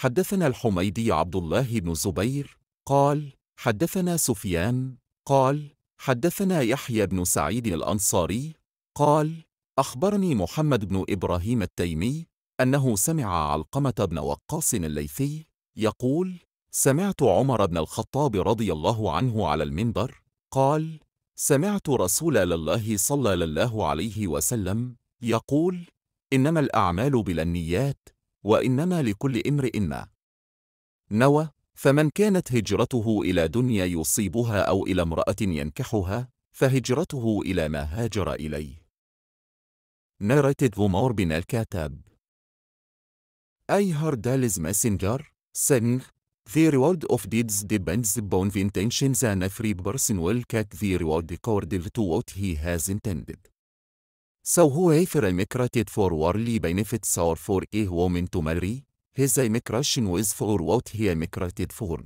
حدثنا الحميدي عبد الله بن الزبير قال: حدثنا سفيان قال: حدثنا يحيى بن سعيد الأنصاري قال: أخبرني محمد بن إبراهيم التيمي أنه سمع علقمة بن وقاص الليثي يقول: سمعت عمر بن الخطاب رضي الله عنه على المنبر قال: سمعت رسول الله صلى الله عليه وسلم يقول: إنما الأعمال بلا النيات، وإنما لكل امرئ ما نوى، فمن كانت هجرته إلى دنيا يصيبها أو إلى امرأة ينكحها فهجرته إلى ما هاجر إليه. Narrated Umar bin al-Khattab. I heard Allah's messenger saying, the reward of deeds depends upon the intentions, and every person will get the reward according to what he has intended. So whoever emigrated for worldly benefits or for a woman to marry, his immigration was for what he emigrated for.